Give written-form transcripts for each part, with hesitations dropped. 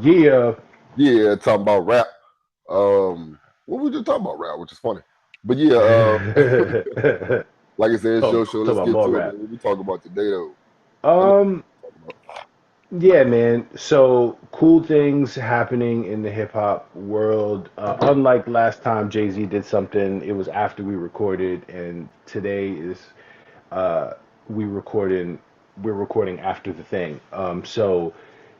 Yeah. Yeah, talking about rap. What we just talking about rap, which is funny. But yeah, like I said, it's Oh, your show. talk Let's about get mall to it, rap. man. What we talk about today, though? I know Um, what we're talking yeah, man. So cool things happening in the hip hop world. Unlike last time Jay-Z did something, it was after we recorded, and today is uh we recording we're recording after the thing. So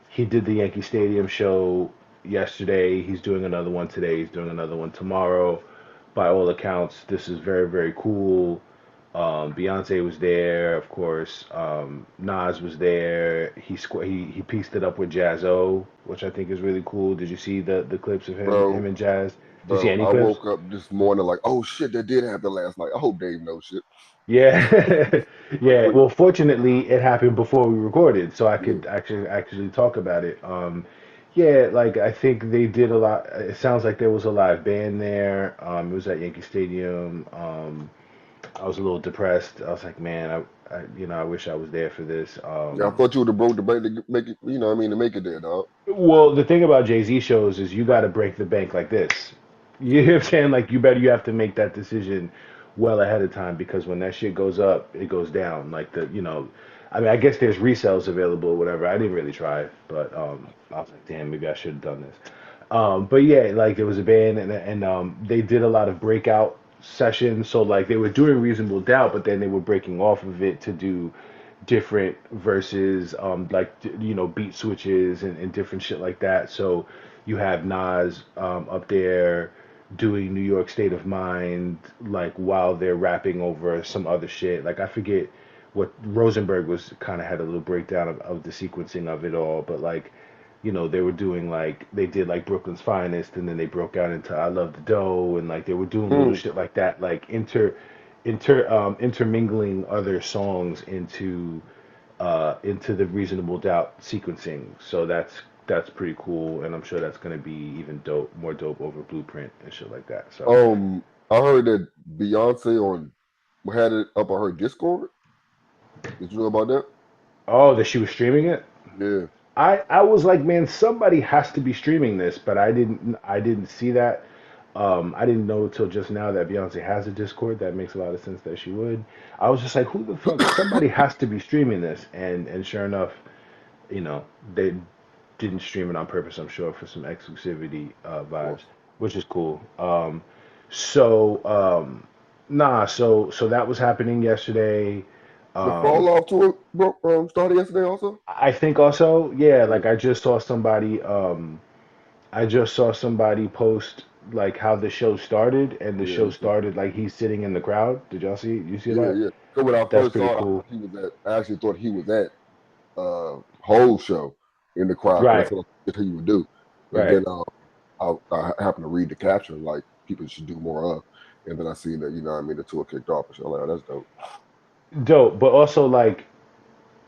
he did the Yankee Stadium show yesterday. He's doing another one today. He's doing another one tomorrow. By all accounts, this is very, very cool. Beyonce was there, of course. Nas was there. He pieced it up with Jazzo, which I think is really cool. Did you see the clips of him about. and Jazz? Did you see Bro, any I clips? woke up this morning like, oh shit, that did happen last night. I hope Dave knows shit. Yeah, Like, yeah. please. Well, fortunately, it happened before we recorded, so I Yeah. could actually talk about it. Yeah, like I think they did a lot. It sounds like there was a live band there. It was at Yankee Stadium. I was a little depressed. I was like, man, I wish I was there for this. Yeah, I thought you would have broke the bank to make it, you know what I mean, to make it there, dog. Well, the thing about Jay-Z shows is you got to break the bank like this. You know what I'm saying? Like you have to make that decision well ahead of time because when that shit goes up, it goes down. Like I mean, I guess there's resales available or whatever. I didn't really try, but I was like, damn, maybe I should have done this. But yeah, like there was a band and they did a lot of breakout sessions. So like they were doing Reasonable Doubt, but then they were breaking off of it to do different verses, like beat switches and different shit like that. So you have Nas up there doing New York State of Mind, like while they're rapping over some other shit. Like I forget what Rosenberg was kind of had a little breakdown of the sequencing of it all, but like they were doing like they did like Brooklyn's Finest, and then they broke out into I Love the Dough, and like they were doing little Mm. shit like that, like intermingling other songs into the Reasonable Doubt sequencing. So that's pretty cool, and I'm sure that's gonna be even more dope over Blueprint and shit like that. So, I heard that Beyonce on had it up on her Discord. Did you know about that? oh, that she was streaming it. Yeah. I was like, man, somebody has to be streaming this, but I didn't see that. I didn't know until just now that Beyonce has a Discord. That makes a lot of sense that she would. I was just like, who the fuck? Somebody has to be streaming this, and sure enough, they didn't stream it on purpose. I'm sure for some exclusivity Of vibes, course. which is cool. So nah, so that was happening yesterday. The fall Um, off tour started yesterday also? I think also, yeah, Yeah. like I just saw somebody post like how the show started, and the Yeah, show me too. started like he's sitting in the crowd. Did y'all see? You see Yeah, that? yeah. So when I That's first pretty saw it, cool. I actually thought he was at whole show in the crowd because Right, that's what I thought he would do. And right. then I happened to read the caption like people should do more of. And then I seen that, you know what I mean, the tour kicked off. And so I'm like, oh, that's dope. Dope, but also like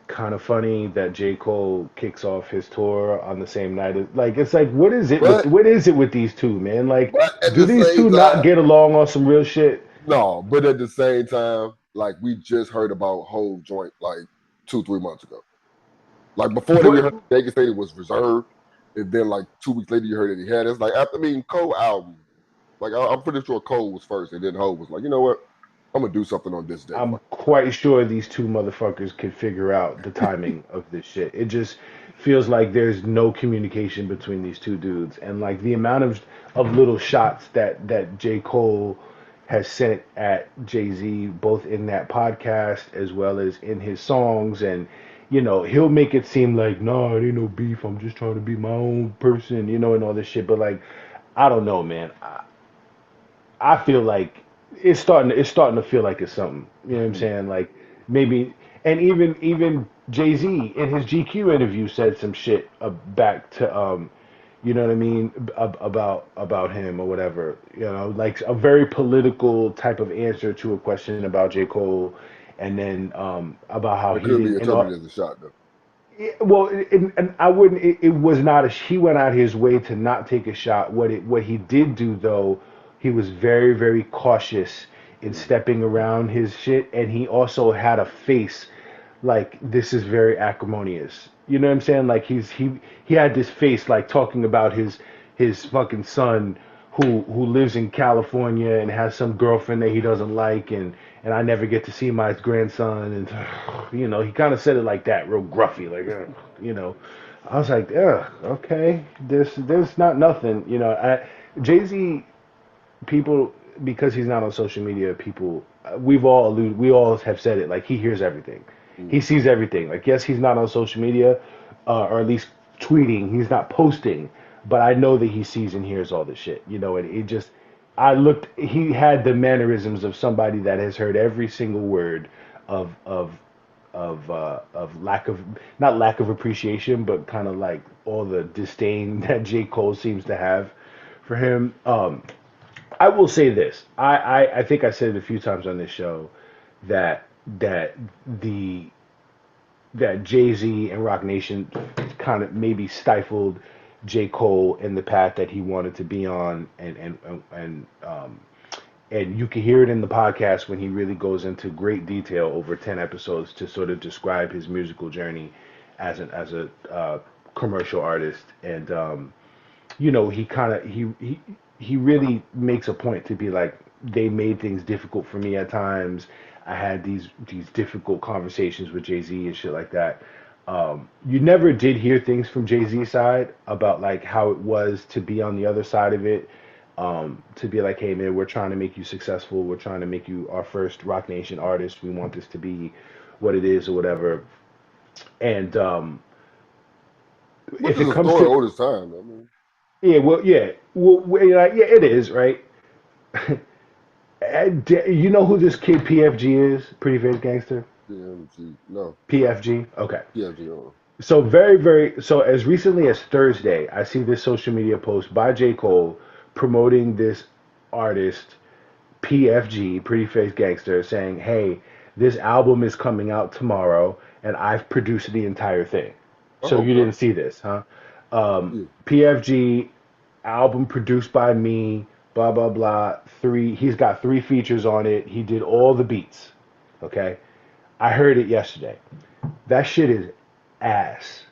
kind of funny that J. Cole kicks off his tour on the same night as like it's like But what is it with these two, man? Like, at do the these same two not time, get along on some real shit? no, but at the same time, like we just heard about whole joint like 2, 3 months ago. Like before that, we But heard Yankee Stadium was reserved, and then like 2 weeks later, you heard that he had it. It's like after Cole album, like I'm pretty sure Cole was first, and then Ho was like, you know what, I'm gonna do something on this day. I'm Fuck. quite sure these two motherfuckers could figure out the timing of this shit. It just feels like there's no communication between these two dudes, and like the amount of little shots that J. Cole has sent at Jay-Z, both in that podcast as well as in his songs, and he'll make it seem like, no, it ain't no beef. I'm just trying to be my own person, and all this shit. But like, I don't know, man. I feel like it's starting to feel like it's something. You know what I'm Mhm. saying? Like maybe, and even Jay-Z in his GQ interview said some shit back to you know what I mean, about him or whatever. Like a very political type of answer to a question about J. Cole, and then about how It he could be didn't interpreted as a shot though. well, and I wouldn't. It was not a. He went out his way to not take a shot. What he did do though, he was very very cautious in Mhm. stepping around his shit, and he also had a face like this is very acrimonious. You know what I'm saying? Like he had this face like talking about his fucking son who lives in California and has some girlfriend that he doesn't like, and I never get to see my grandson, and you know, he kind of said it like that, real gruffy, like you know. I was like, ugh, okay, there's not nothing, you know. Jay-Z, people, because he's not on social media, people, we all have said it, like he hears everything, he Mm. sees everything. Like, yes, he's not on social media, or at least tweeting, he's not posting, but I know that he sees and hears all this shit, you know. And it just, I looked, he had the mannerisms of somebody that has heard every single word of lack of, not lack of appreciation, but kind of like all the disdain that J. Cole seems to have for him. I will say this. I think I said it a few times on this show that that the that Jay Z and Rock Nation kind of maybe stifled J. Cole in the path that he wanted to be on, and you can hear it in the podcast when he really goes into great detail over 10 episodes to sort of describe his musical journey as a commercial artist. And you know, he kind of he really makes a point to be like, they made things difficult for me at times. I had these difficult conversations with Jay Z and shit like that. You never did hear things from Jay Z's side about like how it was to be on the other side of it. To be like, hey man, we're trying to make you successful. We're trying to make you our first Rock Nation artist. We want this to be what it is or whatever. And Which if is it a comes story to, all this time. I mean, yeah, it is, right? You know who this kid PFG is? Pretty Face Gangster? PMG, no, PFG? Okay. PMG. On. So so as recently as Thursday, I see this social media post by J. Cole promoting this artist, PFG, Pretty Face Gangster, saying, hey, this album is coming out tomorrow and I've produced the entire thing. So Oh, you okay. didn't see this, huh? Yeah. PFG, album produced by me, blah blah blah. He's got 3 features on it. He did all the beats. Okay, I heard it yesterday. That shit is ass.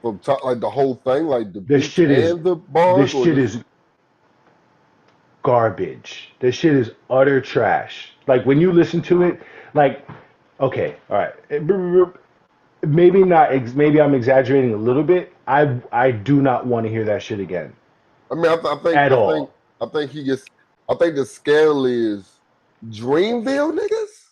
From top, like the whole thing, like the This beats shit is and the this bars, or shit just is garbage. This shit is utter trash. Like when you listen to it, like, okay, all right, maybe not. Maybe I'm exaggerating a little bit. I do not want to hear that shit again I mean, at all. I think he gets. I think the scale is Dreamville niggas.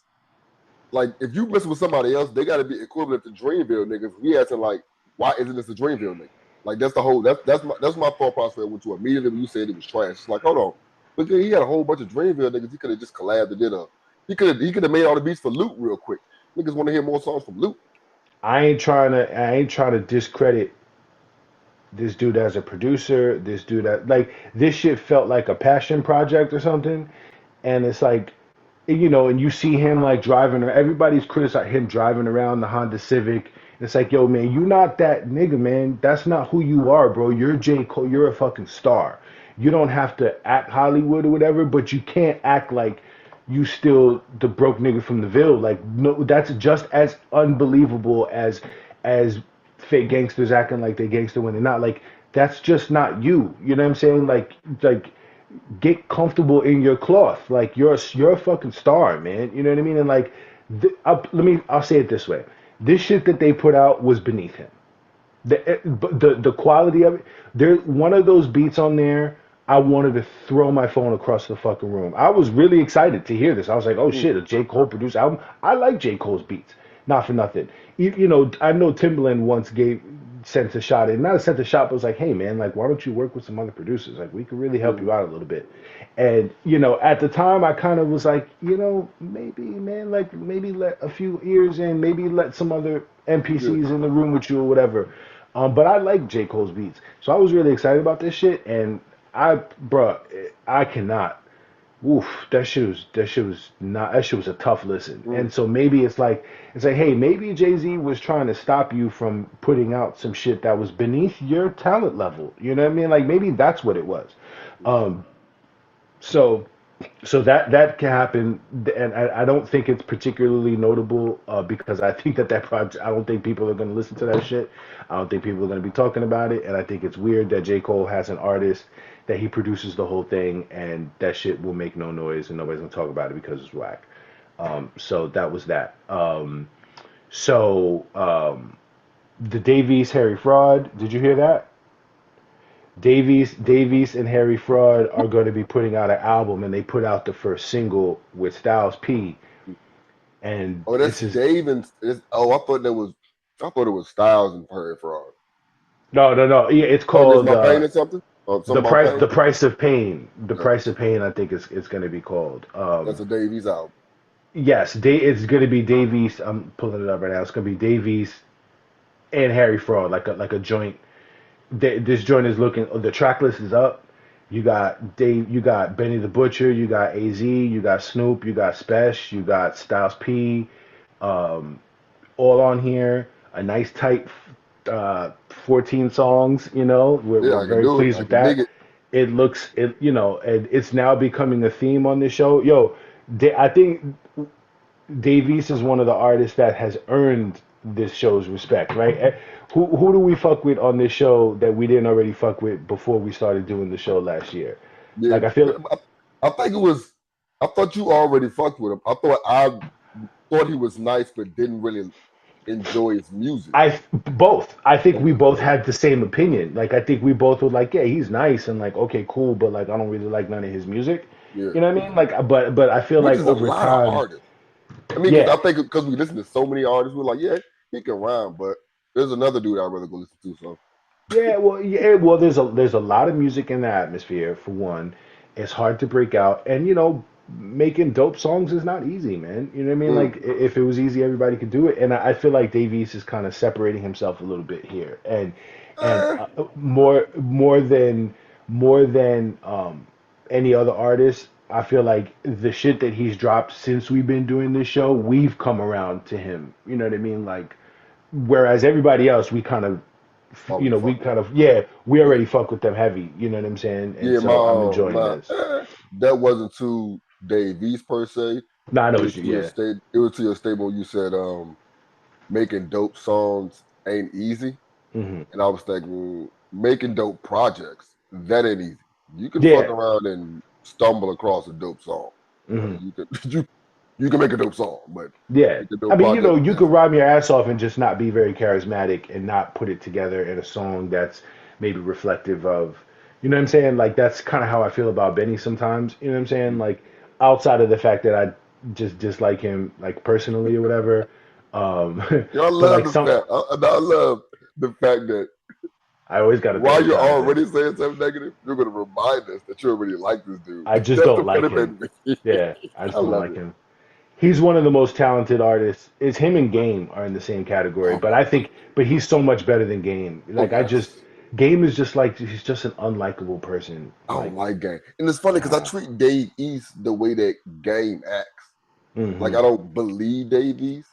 Like, if you mess with somebody else, they got to be equivalent to Dreamville niggas. We asking like, why isn't this a Dreamville nigga? Like, that's the whole. That's my thought process. I went to immediately when you said it was trash. It's like, hold on, but then he had a whole bunch of Dreamville niggas. He could have just collabed and did a. He could have made all the beats for Loot real quick. Niggas want to hear more songs from Loot. I ain't trying to discredit this dude as a producer. This dude that, like, this shit felt like a passion project or something. And it's like, you know, and you see him like driving, or everybody's criticizing him driving around the Honda Civic. It's like, yo, man, you not that nigga, man. That's not who you are, bro. You're J. Cole. You're a fucking star. You don't have to act Hollywood or whatever, but you can't act like you still the broke nigga from the Ville. Like, no, that's just as unbelievable as fake gangsters acting like they gangster when they're not. Like, that's just not you. You know what I'm saying? Like get comfortable in your cloth. Like, you're a fucking star, man. You know what I mean? And like, I'll say it this way: this shit that they put out was beneath him. The quality of it. There, one of those beats on there, I wanted to throw my phone across the fucking room. I was really excited to hear this. I was like, oh Mm. shit, a J. Cole produced album. I like J. Cole's beats. Not for nothing. You know, I know Timbaland once sent a shot in, not a sent a shot, but was like, hey man, like, why don't you work with some other producers? Like, we could really help you Mm. out a little bit. And you know, at the time, I kind of was like, you know, maybe man, like maybe let a few ears in, maybe let some other Yeah. NPCs in the room with you or whatever. But I like J. Cole's beats, so I was really excited about this shit. And bruh, I cannot. Oof, that shit was a tough listen. Mm. And so maybe it's like, hey, maybe Jay Z was trying to stop you from putting out some shit that was beneath your talent level. You know what I mean? Like maybe that's what it was. Mm. So So that can happen, and I don't think it's particularly notable because I think that project. I don't think people are going to listen to that shit. I don't think people are going to be talking about it, and I think it's weird that J. Cole has an artist that he produces the whole thing, and that shit will make no noise, and nobody's going to talk about it because it's whack. So that was that. So the Davies Harry Fraud. Did you hear that? Davies and Harry Fraud are going to be putting out an album, and they put out the first single with Styles P, and Oh, that's this is Dave and oh, I thought it was Styles and Perry Fraud. no, yeah, it's Oh, this called my pain or something? Oh, something about pain? the price of pain, the No, price of pain. I think it's going to be called. that's a Davies album. Yes, it's going to be Davies. I'm pulling it up right now. It's going to be Davies and Harry Fraud, like a joint. This joint is looking. The track list is up. You got Dave. You got Benny the Butcher. You got Az. You got Snoop. You got Spesh. You got Styles P. Um, all on here. A nice tight 14 songs. Yeah, We're I can very do it. pleased I with can dig that. it. And it's now becoming a theme on this show. Yo, I think Davies is one of the artists that has earned this show's respect, right? Who do we fuck with on this show that we didn't already fuck with before we started doing the show last year? Yeah, Like I feel I think it was. I thought you already fucked with him. I thought he was nice, but didn't really enjoy his music. I both. I think we Okay, both had the same opinion. Like I think we both were like, yeah, he's nice and like okay, cool, but like I don't really like none of his music. yeah, You know what I mean? Like but I feel which like is a over lot of time, artists. I mean, because yeah. I think because we listen to so many artists, we're like, yeah, he can rhyme, but there's another dude I'd rather go listen to. So Yeah, well, there's a lot of music in the atmosphere for one. It's hard to break out, and making dope songs is not easy, man. You know what I mean? mm, Like if it was easy, everybody could do it. And I feel like Davies is kind of separating himself a little bit here, and eh, more than any other artist. I feel like the shit that he's dropped since we've been doing this show, we've come around to him. You know what I mean? Like whereas everybody else, we kind of already we fuck with. kind of yeah, we Yeah, already fuck with them heavy. You know what I'm saying? And yeah, so I'm enjoying my this. that wasn't too Dave East per se. No, I It know was what you. to your Yeah. state. It was to your statement. You said making dope songs ain't easy, Hmm. and I was thinking making dope projects that ain't easy. You can fuck Yeah. around and stumble across a dope song. Hmm. You can you can make a dope song, but Yeah. make a I dope mean, project is you could different. rhyme your ass off and just not be very charismatic and not put it together in a song that's maybe reflective of, you know what I'm saying? Like that's kind of how I feel about Benny sometimes. You know what I'm saying? Like outside of the fact that I just dislike him like personally or whatever. Um, Y'all but love like the some, fact. I love the fact that I always got to throw a while you're shot at him. already saying something negative, you're gonna remind us that you already like this dude. I just That's don't the like funny him. thing to me. Yeah, I I just don't love like it. him. He's one of the most talented artists. It's him and Game are in the same category, Oh but my I god. think, but he's so much better than Game. Oh Like yes. Game is just like he's just an unlikable person. I don't Like, like Game, and it's funny because I treat Dave East the way that Game acts. Like hmm I don't believe Dave East,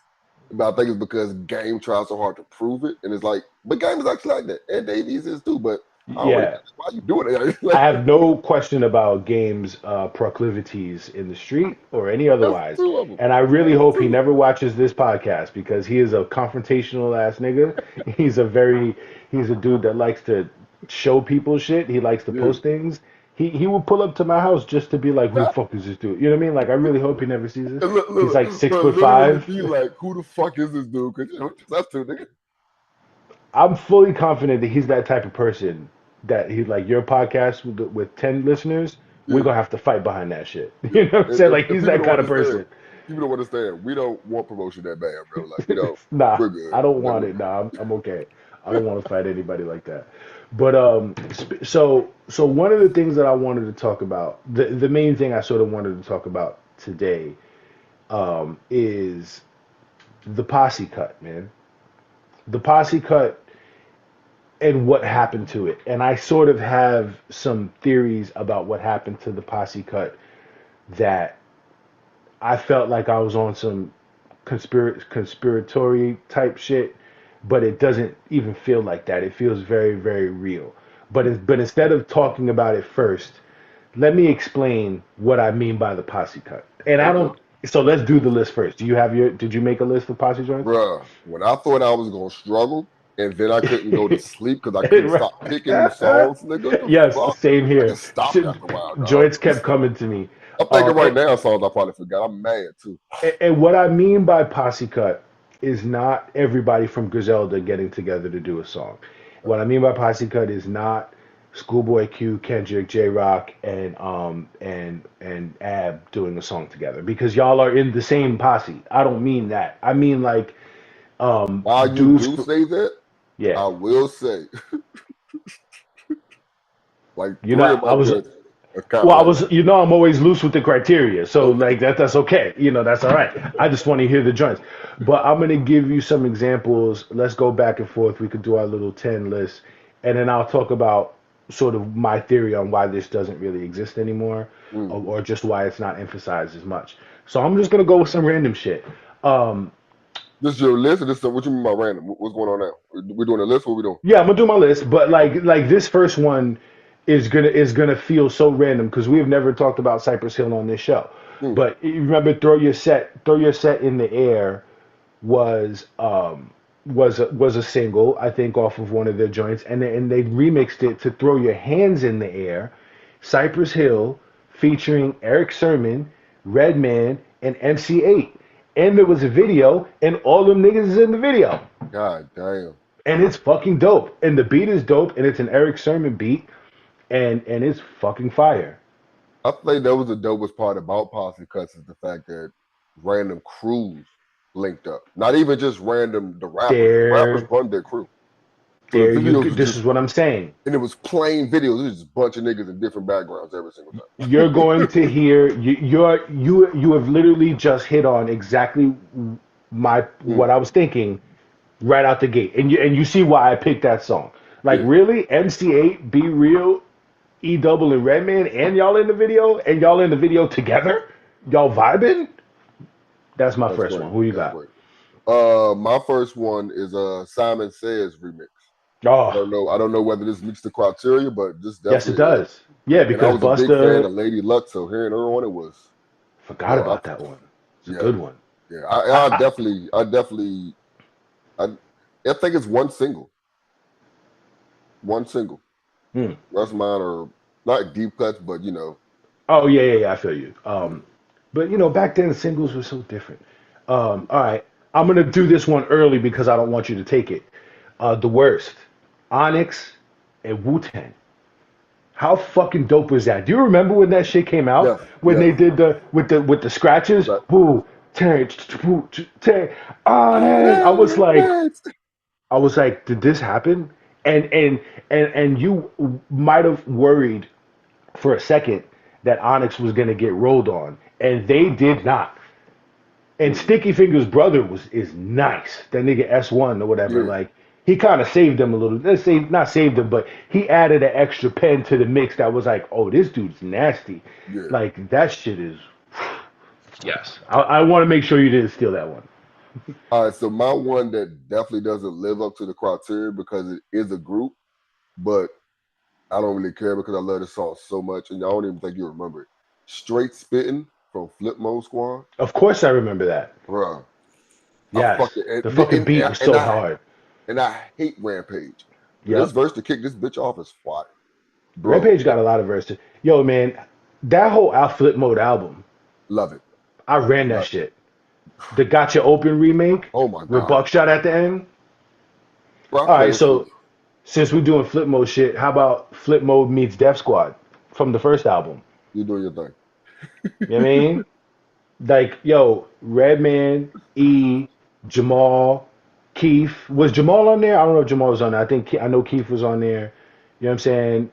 but I think it's because Game tries so hard to prove it, and it's like, but Game is actually like that, and Dave East is too. But I don't really. yeah, Why are you doing it? I Like, have no question about Game's proclivities in the street or any that's otherwise. two of them. And I really That's hope he two. never watches this podcast because he is a confrontational ass nigga. He's a very he's a dude that likes to show people shit. He likes to Yeah. post things. He will pull up to my house just to be like, who the Nah, fuck is this dude? You know what I mean? Like I really hope he never sees this. and He's like six but foot literally five. be like, who the fuck is this dude? Because that's two nigga. I'm fully confident that he's that type of person that he's like your podcast with 10 listeners, we're Yeah, gonna have to fight behind that shit. yeah. You know what I'm saying? Like And he's people that don't kind of understand. person. People don't understand. We don't want promotion that bad, bro. Like we don't. Nah, We're good. I don't Like want we're it. good. Nah, I'm okay. I don't want to fight anybody like that. But so one of the things that I wanted to talk about, the main thing I sort of wanted to talk about today, is the posse cut, man. The posse cut and what happened to it. And I sort of have some theories about what happened to the posse cut that I felt like I was on some conspiratory type shit, but it doesn't even feel like that. It feels very, very real. But instead of talking about it first, let me explain what I mean by the posse cut. And I Okay. don't. So let's do the list first. Do you have your? Did you make a list of posse joints? Bruh, when I thought I was gonna struggle and then I couldn't go to sleep because I couldn't Right. stop picking songs, nigga, what the Yes, fuck? same I here. just stopped after a while, dog. Joints kept coming to me. I'm thinking Um, right and, now songs I probably forgot. I'm mad too. and what I mean by posse cut is not everybody from Griselda getting together to do a song. What I mean by posse cut is not Schoolboy Q, Kendrick, J Rock, and Ab doing a song together because y'all are in the same posse. I don't mean that. I mean like While you dudes. do say that, Yeah, I will say like you know, three of I my was joints account well, I like was, I'm always loose with the criteria, so okay. like that's okay. That's all right. I just want to hear the joints. But I'm gonna give you some examples. Let's go back and forth. We could do our little 10 list, and then I'll talk about sort of my theory on why this doesn't really exist anymore, Mm. or just why it's not emphasized as much. So I'm just gonna go with some random shit. Um, This is your list or this what you mean by random? What's going on now? We doing a list? What we doing? Yeah, I'm gonna do my list, but like this first one is gonna feel so random because we have never talked about Cypress Hill on this show. Mm. But you remember, throw your set in the air was was a single I think off of one of their joints, and they remixed it to Throw Your Hands in the Air, Cypress Hill featuring Eric Sermon, Redman, and MC8, and there was a video, and all them niggas is in the video God damn. and it's fucking dope. And the beat is dope, and it's an Eric Sermon beat, and it's fucking fire. I think that was the dopest part about Posse Cuts is the fact that random crews linked up. Not even just random the rappers. The rappers There, run their crew. So there the you. videos was This just is what I'm saying. and it was plain videos. It was just a bunch of niggas in different backgrounds every single You're going time. to hear you have literally just hit on exactly my what Mm, I was thinking right out the gate, and you see why I picked that song. Like yeah, really, MC8, Be Real, E Double, and Redman, and y'all in the video together, y'all vibing. That's my that's first one. great. Who you That's got? great. My first one is Simon Says remix. Oh, I don't know whether this meets the criteria, but this yes, it definitely is. does. Yeah, And I because was a big fan Busta of Lady Luck, so hearing her on it was, forgot yo, about that one. It's a yeah, good one. yeah. I I, I think it's one single. hmm. Rest of mine are not deep cuts, but you know, Oh yeah. I feel you. yeah. But back then singles were so different. All right, I'm gonna do this one early because I don't want you to take it. The worst, Onyx and Wu Tang. How fucking dope was that? Do you remember when that shit came out? Yes, When yes. they did the scratches? But Wu Tang, Wu Tang, Onyx. I was like, did this happen? And you might have worried for a second that Onyx was gonna get rolled on, and they did not. And mm, Sticky Fingers' brother is nice. That nigga S1 or whatever. yeah, Like he kind of saved them a little. Let's say not saved them, but he added an extra pen to the mix that was like, oh, this dude's nasty. yeah. Like that shit is. Yes, I want to make sure you didn't steal that one. All right, so my one that definitely doesn't live up to the criteria because it is a group, but I don't really care because I love this song so much, and I don't even think you remember it. Straight Spitting from Flipmode Squad, Of course, I remember that. bruh. I Yes, fucking the fucking beat was so hard. and I hate Rampage. But this Yep. verse to kick this bitch off is fire, bro. Rampage got a lot of verses. Yo, man, that whole Out Flip Mode album, Love it. I ran that Love it. shit. The Gotcha Open remake Oh my with god, Buckshot at the end. bro. I All right, fell asleep. so since we're doing Flip Mode shit, how about Flip Mode meets Def Squad from the first album? You doing your thing. You know what I mean? Like, yo, Redman, E, Jamal, Keith. Was Jamal on there? I don't know if Jamal was on there. I know Keith was on there. You know what I'm saying?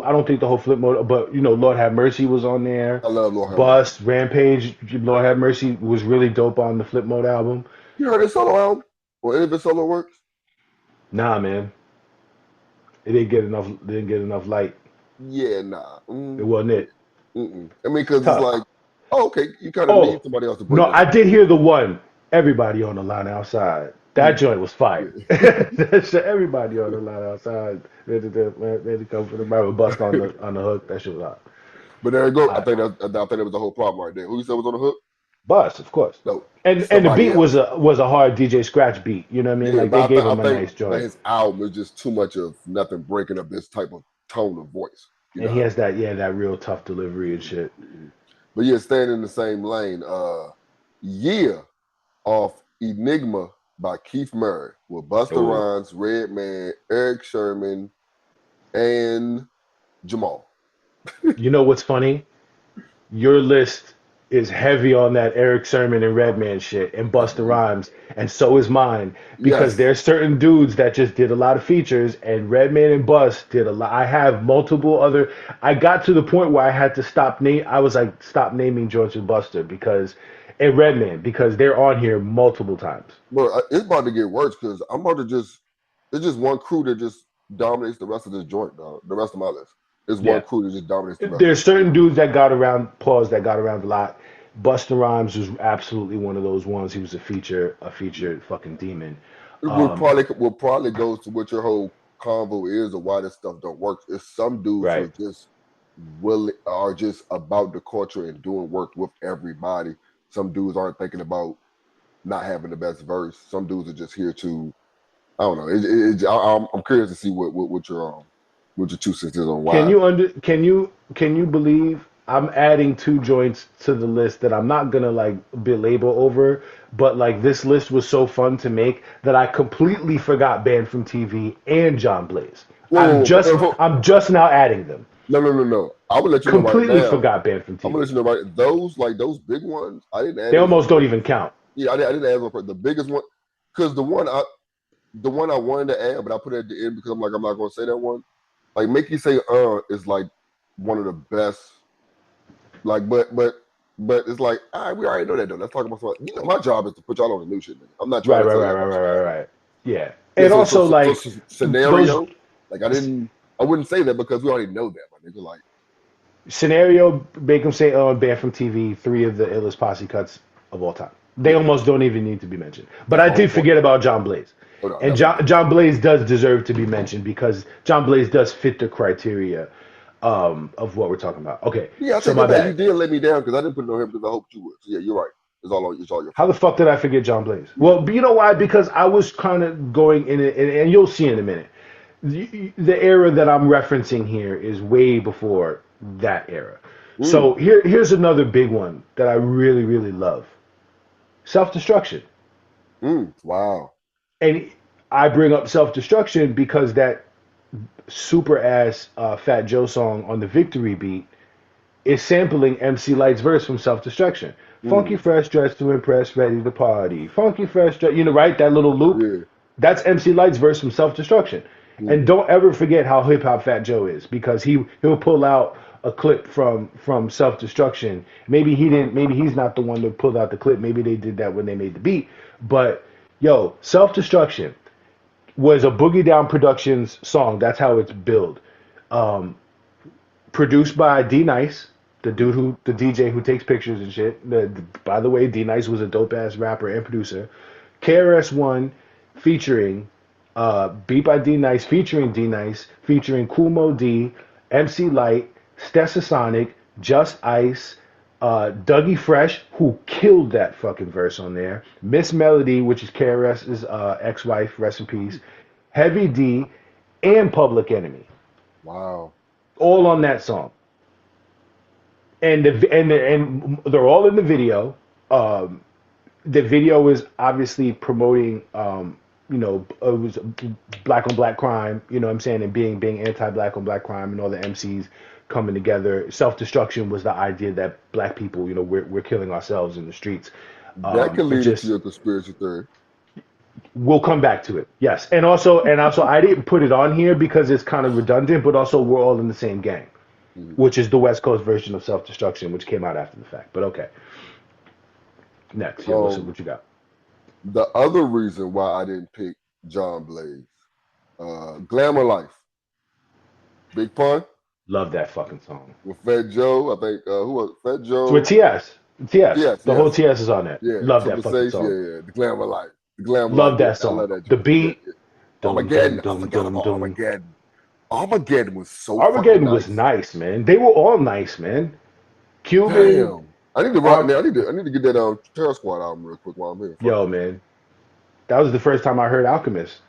I don't think the whole Flip Mode, but Lord Have Mercy was on there. I love Lord Have Mercy. Bust, Rampage, Lord Have Mercy was really dope on the Flip Mode album. You heard his solo album or any of his solo works? Nah, man, it didn't get enough. Didn't get enough light. Yeah, nah. It wasn't it. Mm. I mean, because it's Tough. like, oh, okay, you kind of need Oh, somebody else to break no, that I shit did hear the one. Everybody on the line outside. That down. joint was fire. Yeah. That shit, everybody on the line outside. Ready to come for the Bible bust on the hook. That shit was hot. But there you go. I Uh, think that was the whole problem right there. Who you said was on the hook? Bus, of course. No, And the beat somebody was else. a hard DJ scratch beat. You know what I mean? Yeah, Like they but gave I him a think nice but joint. his album is just too much of nothing breaking up this type of tone of voice. You And know he what has that, yeah, that real tough delivery and I mean? shit. But yeah, staying in the same lane. Yeah, off Enigma by Keith Murray with Busta Oh. Rhymes, Redman, Eric Sherman, and Jamal. You know what's funny? Your list is heavy on that Eric Sermon and Redman shit and Busta Rhymes, and so is mine because Yes, there's certain dudes that just did a lot of features, and Redman and Bust did a lot. I have multiple other. I got to the point where I had to stop name. I was like, stop naming George and Buster because and Redman because they're on here multiple times. bro, it's about to get worse because I'm about to just. It's just one crew that just dominates the rest of this joint, dog. The rest of my list. It's one Yeah, crew that just dominates the rest of there's it. certain dudes that got around. Pause that got around a lot. Busta Rhymes was absolutely one of those ones. He was a featured fucking demon. Um, What probably goes to what your whole convo is or why this stuff don't work. Is some dudes who right. are just are just about the culture and doing work with everybody. Some dudes aren't thinking about not having the best verse. Some dudes are just here to I don't know. I'm curious to see what your 2 cents is on Can why. you can you believe I'm adding two joints to the list that I'm not gonna like belabor over, but like this list was so fun to make that I completely forgot Banned from TV and John Blaze. Whoa, whoa, whoa. I'm just now adding them. No. I will let you know right Completely now. forgot Banned from I'm gonna let TV. you know right those like those big ones. I didn't add They those on almost don't purpose. even count. Yeah, I didn't add those on purpose. The biggest one because the one I wanted to add, but I put it at the end because I'm not gonna say that one. Like make you say is like one of the best. Like but it's like all right, we already know that though. Let's talk about something. You know, my job is to put y'all on the new shit, nigga. I'm not trying Right, to right, tell right, y'all right, about right, shit right, I right. already Right. Yeah. Yeah, And also like those scenario, like I wouldn't say that because we already know that, my nigga. Like, scenario, make them say, "Oh, Banned from TV." Three of the illest posse cuts of all time. They yeah, almost don't even need to be mentioned. But that's I the whole did point. forget about John Blaze, Oh no, and definitely. John Blaze does deserve to be mentioned because John Blaze does fit the criteria of what we're talking about. Okay, Yeah, I so take that my back. You bad. did let me down because I didn't put it on him because I hoped you would. So yeah, you're right. It's all your How fault. the fuck did I forget John Blaze? Yeah. Well, you know why? Because I was kind of going in it, and you'll see in a minute. The era that I'm referencing here is way before that era. Mm, So here's another big one that I really, really love. Self-destruction. wow. And I bring up self-destruction because that super ass Fat Joe song on the Victory beat is sampling MC Light's verse from Self-Destruction. Funky Mm, fresh dressed to impress, ready to party. Funky fresh dress, you know, right? That little loop. yeah. That's MC Light's verse from Self-Destruction. And Mm, don't ever forget how hip hop Fat Joe is because he'll pull out a clip from Self-Destruction. Maybe he didn't. Maybe he's not the one that pulled out the clip. Maybe they did that when they made the beat. But yo, Self-Destruction was a Boogie Down Productions song. That's how it's billed. Um, Produced by D Nice, the DJ who takes pictures and shit. By the way, D Nice was a dope ass rapper and producer. KRS One featuring Beat by D Nice featuring D Nice featuring Cool Mo D, MC Light, Stetsasonic, Just Ice, Dougie Fresh, who killed that fucking verse on there. Miss Melody, which is KRS's ex-wife, rest in peace. Heavy D, and Public Enemy, wow. all on that song. And they're all in the video. Um, the video is obviously promoting, it was black on black crime. You know what I'm saying, and being anti-black on black crime, and all the MCs coming together. Self-destruction was the idea that black people, we're killing ourselves in the streets. That can It lead into just your conspiracy theory. we'll come back to it. Yes, and also I didn't put it on here because it's kind of redundant, but also we're all in the same gang, Mm. which is the West Coast version of self-destruction, which came out after the fact. But okay, next, yeah, what's Um, what you got? the other reason why I didn't pick John Blaze, Glamour Life, Big Pun Love that fucking song. with Fat Joe. I think who was Fat It's with Joe? TS. Yes, The whole yes. TS is on there. Yeah, Love that Triple fucking Sage. Yeah, song. yeah. The Glamour Life. The Glamour Life. Love Yeah, that I song. love that The joint. Yeah, beat, yeah. dum dum Armageddon. dum dum Unforgettable dum. Armageddon. Armageddon was so fucking Armageddon was nice. nice, man. They were all nice, man. Cuban, Damn. I need to rock Arm, now. I need to get that Terror Squad album real quick while I'm here. Fuck yo, it. man. That was the first time I heard Alchemist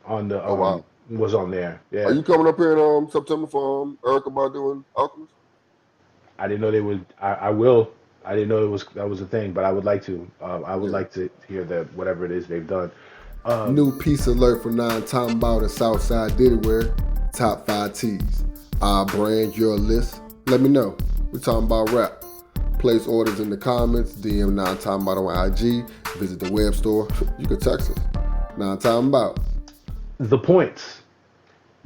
on the Oh wow. was on there. Are Yeah. you coming up here in September for Erica by doing Alchemist? I didn't know they would. I will. I didn't know it was that was a thing, but I would like to. I would Yeah. like to hear that whatever it is they've done. New piece alert for Talm Bout and Southside Diddywear. Top 5 tees. Our brand, your list. Let me know. We're talking about rap. Place orders in the comments. DM Talmbout on IG. Visit the web store. You can text us. Talmbout. The points.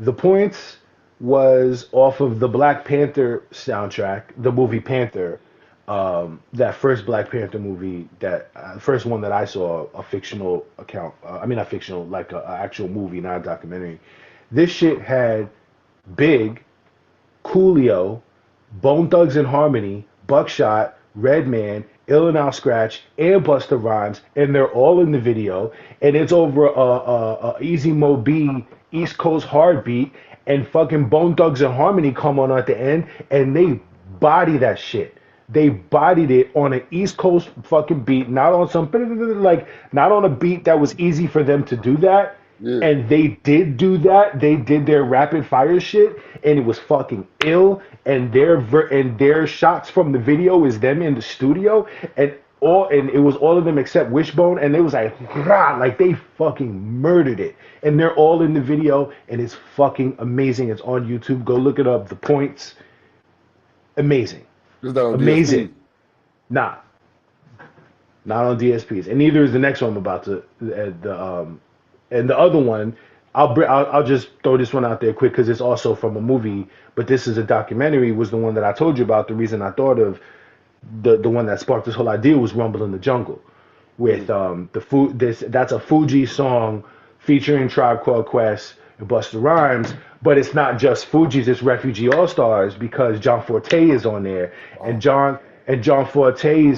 The points was off of the Black Panther soundtrack, the movie Panther. That first Black Panther movie, that first one that I saw, a fictional account. I mean, not fictional, like a actual movie, not a documentary. This shit had Big, Coolio, Bone Thugs and Harmony, Buckshot, Redman, Ill and Out Scratch, and Busta Rhymes, and they're all in the video. And it's over a Easy Mo B East Coast hard beat, and fucking Bone Thugs and Harmony come on at the end, and they body that shit. They bodied it on an East Coast fucking beat, not on some like not on a beat that was easy for them to do that. Yeah. And they did do that. They did their rapid fire shit, and it was fucking ill. And their shots from the video is them in the studio, and it was all of them except Wishbone, and it was like rah, like they fucking murdered it. And they're all in the video, and it's fucking amazing. It's on YouTube. Go look it up. The points, amazing. It's not on Amazing. DSP. Nah, not on DSPs, and neither is the next one I'm about to. And the other one, I'll just throw this one out there quick because it's also from a movie, but this is a documentary. Was the one that I told you about. The reason I thought of the one that sparked this whole idea was Rumble in the Jungle, with that's a Fuji song featuring Tribe Called Quest and Busta Rhymes, but it's not just Fuji's, it's Refugee All Stars because John Forte is on there, and John Forte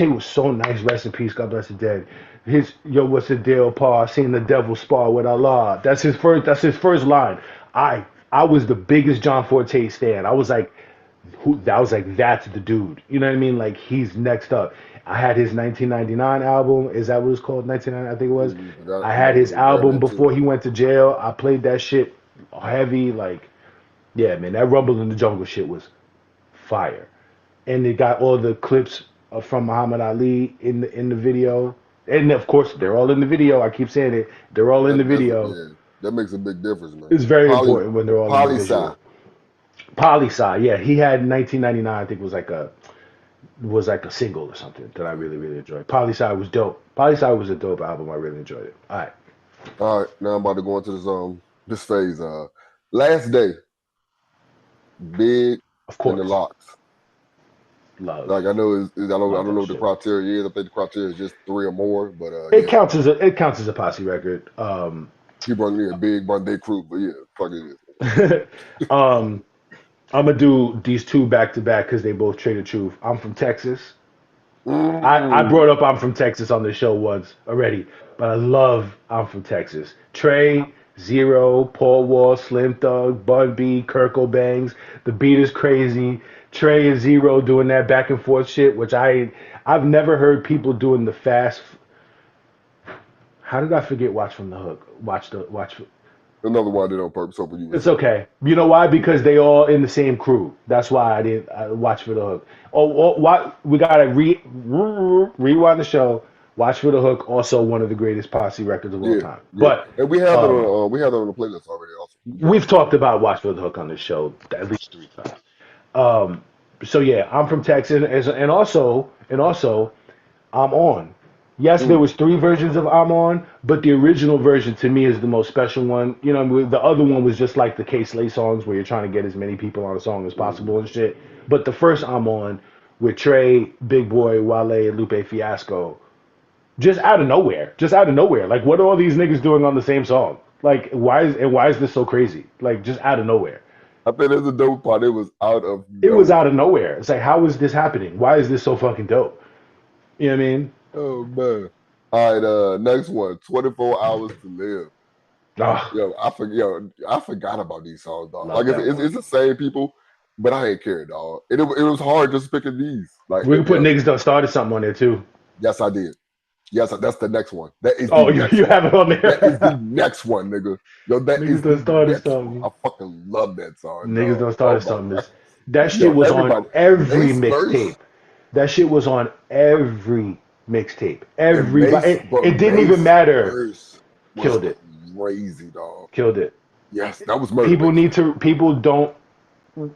was so nice. Rest in peace. God bless the dead. What's the deal, Pa? Seen the devil spar with Allah. That's his first. That's his first line. I was the biggest John Forte stan. I was like, that's the dude. You know what I mean? Like he's next up. I had his 1999 album. Is that what it's called? 1999, I think it was. I had his album before he went to jail. I played that shit heavy. Like, yeah, man, that Rumble in the Jungle shit was fire. And it got all the clips from Muhammad Ali in the video. And of course, they're all in the video. I keep saying it. They're all in the video. Yeah, that makes a big difference, man. It's very important when they're all in the video. Poli-Sci, yeah, he had 1999. I think was like a single or something that I really really enjoyed. Poli-Sci was dope. Poli-Sci was a dope album. I really enjoyed it. All right. Now I'm about to go into this phase. Last Day, Big, of course, and the Locks. Love. Like I know, I don't know what the criteria is. I think the criteria is just 3 or more, but it counts as a posse record. He brought me a Big Monday crew, but yeah, fuck it is. I'm gonna do these two back to back because they both trade the truth. I'm from Texas. I brought up I'm from Texas on the show once already, but I love I'm from Texas. Trae, Zero, Paul Wall, Slim Thug, Bun B, Kirko Bangs. The beat is crazy. Trae and Zero doing that back and forth shit, which I've never heard people doing the fast. How did I forget Watch from the Hook? Watch. Another one I did on purpose. Hoping you. It's okay. You know why? Because they all in the same crew. That's why I didn't Watch for the Hook. Why we gotta rewind the show. Watch for the Hook, also one of the greatest posse records of all time. Yeah. And we have it on the playlist already. Also, we've talked about Watch for the Hook on this show at least 3 times. So yeah, I'm from Texas, and also I'm on. Yes, there was 3 versions of I'm on, but the original version to me is the most special one. You know, the other one was just like the K-Slay songs where you're trying to get as many people on a song as possible and shit. But the first I'm on with Trae, Big Boy, Wale, and Lupe Fiasco, just out of nowhere. Like, what are all these niggas doing on the same song? Like, why is this so crazy? Like, just out of nowhere. I think there's a dope part. It was out of nowhere. It's like, how is this happening? Why is this so fucking dope? You know what I mean? Oh man. All right, next one. 24 Hours to Live. Oh, I forgot about these songs, dog. love Like that one. it's the same people, but I ain't care, dog. It was hard just picking these. Like, We can put Niggas Done Started something on there too. yes, I did. Yes, that's the next one. That is the Oh, you, next you one. have it on That is the there. next one, nigga. Yo, that Niggas is Done the Started next one. something. I fucking love that song, Niggas dog. Done Oh Started my something. god. That shit Yo, was on everybody. every Mace verse mixtape. That shit was on every mixtape. and Mace, Everybody. but It didn't even Mace matter. verse was Killed it. crazy, dog. Killed it. Yes, that was murder Mace. People don't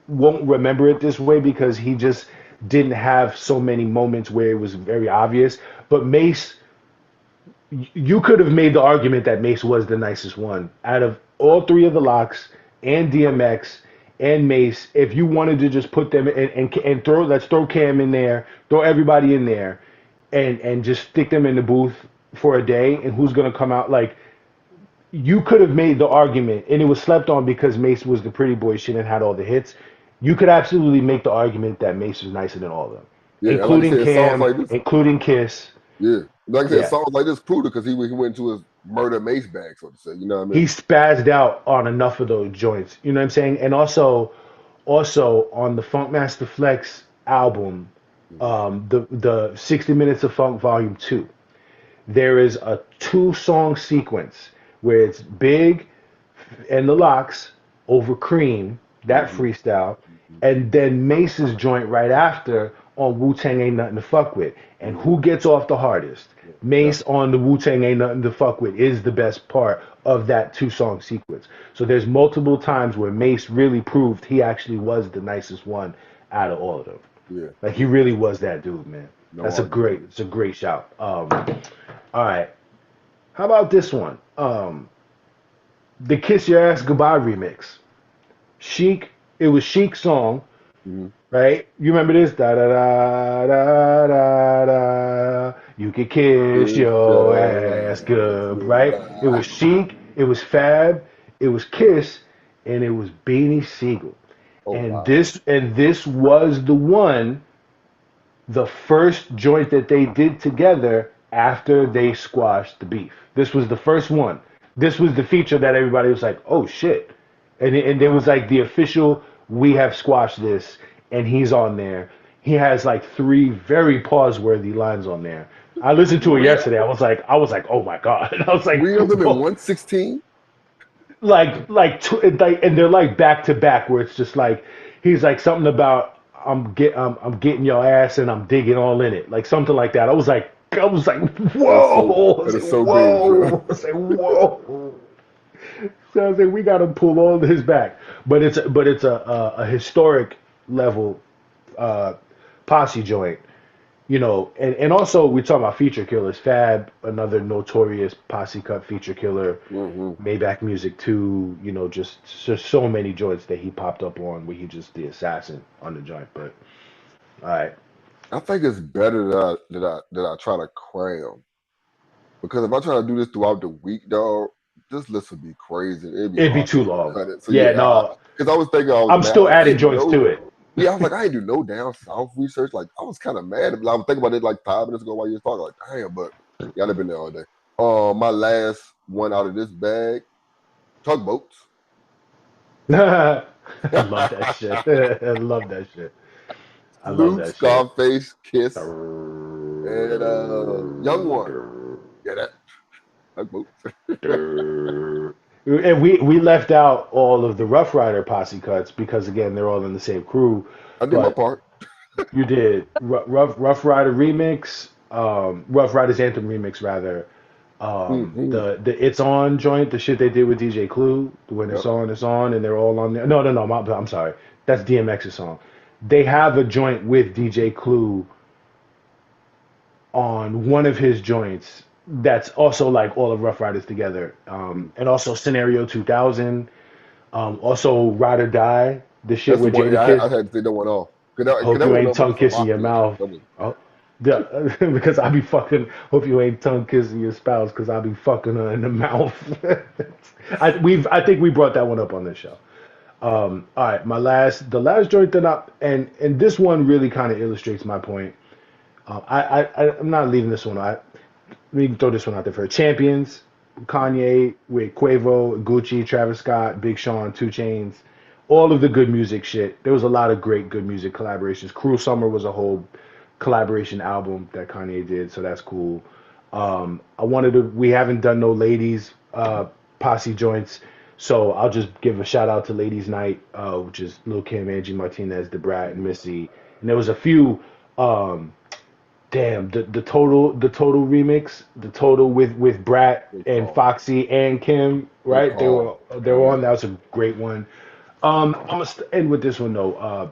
won't remember it this way because he just didn't have so many moments where it was very obvious. But Mace, you could have made the argument that Mace was the nicest one out of all three of the locks and DMX and Mace. If you wanted to just put them and throw, let's throw Cam in there, throw everybody in there, and just stick them in the booth for a day, and who's gonna come out like you could have made the argument, and it was slept on because Mace was the pretty boy shit and had all the hits. You could absolutely make the argument that Mace was nicer than all of them, Yeah, and like you including said, songs Cam, like this. including Kiss. Yeah, like I said, Yeah, songs like this proved it because he went into his murder Mace bag, so to say. You know what I he mean? spazzed out on enough of those joints. You know what I'm saying? And also on the Funkmaster Flex album, the 60 Minutes of Funk Volume 2, there is a 2-song sequence where it's Big and the Locks over Cream, that Mm-hmm. freestyle, Mm-hmm. and then Mace's joint right after on Wu Tang Ain't Nothing to Fuck With. And Mm-hmm. who gets off the hardest? Yeah, Mace definitely. on the Wu Tang Ain't Nothing to Fuck With is the best part of that 2-song sequence. So there's multiple times where Mace really proved he actually was the nicest one out of all of them. Yeah, Like he really was that dude, man. no argument with it. It's a great shout. All right. How about this one? The Kiss Your Ass Goodbye remix. Chic, it was Chic's song, Mm-hmm. right? You remember this? Da da da da da da. You could kiss It's your your ass ass good, right? It goodbye. was Chic, it was Fab, it was Kiss, and it was Beanie Siegel. Oh And wow. this was the first joint that they did together after they squashed the beef. This was the first one. This was the feature that everybody was like, "Oh shit!" And it was like the official. We have squashed this, and he's on there. He has like 3 very pause-worthy lines on there. I listened to it Real, yesterday. I was like, "Oh my god!" I was like, real them in "Whoa." 116. Like and they're like back to back where it's just like he's like something about I'm getting your ass and I'm digging all in it like something like that. I was like whoa. I was That is like so good, whoa. bro. I was like whoa. So I was like we got to pull all this back, but it's a historic level posse joint. You know, and also we talk about feature killers. Fab, another notorious posse cut feature killer. Mm-hmm. Maybach Music too. You know, just so many joints that he popped up on where he just the assassin on the joint. But all right, I think it's better that I try to cram because if I try to do this throughout the week, dog, this list would be crazy. It'd be it'd be hard too to long. cut it. So Yeah, yeah, no, because I was thinking I was I'm mad. still Like I adding ain't do joints no. to it. Yeah, I was like I ain't do no down south research. Like I was kind of mad. But I was thinking about it like 5 minutes ago while you was talking. Like damn, but y'all have been there all day. My last one out of this bag, tugboats. I love that shit. I love that shit. I love Snoop, that shit. Scarface, Kiss, and Young One. Yeah, that tugboats. And we left out all of the Rough Rider posse cuts because again they're all in the same crew. I did my But part. you did Rough Rider remix, Rough Riders Anthem remix rather. Mm-hmm. The It's On joint, the shit they did with DJ Clue, when Yep. it's on, and they're all on there. No, no, no, I'm sorry, that's DMX's song. They have a joint with DJ Clue on one of his joints that's also like all of Rough Riders together, and also Scenario 2000, also Ride or Die, the shit That's the with one. Yeah, Jada Kiss. I had to say that one off. Cause Hope that you one ain't up on tongue some kissing your mafia shit. mouth. That was, Oh, yeah, because I be fucking. Hope you ain't tongue kissing your spouse, because I be fucking her in the mouth. I think we brought that one up on this show. All right, the last joint that and this one really kind of illustrates my point. I'm not leaving this one. Let me throw this one out there for Champions. Kanye with Quavo, Gucci, Travis Scott, Big Sean, 2 Chainz, all of the good music shit. There was a lot of great good music collaborations. Cruel Summer was a whole collaboration album that Kanye did, so that's cool. We haven't done no ladies posse joints, so I'll just give a shout out to Ladies Night, which is Lil Kim, Angie Martinez, Debrat, and Missy. And there was a few. Damn, the total remix, the total with Brat Good and call. Foxy and Kim, Good right? They were call. they were on. That was a great one. I'm gonna end with this one though.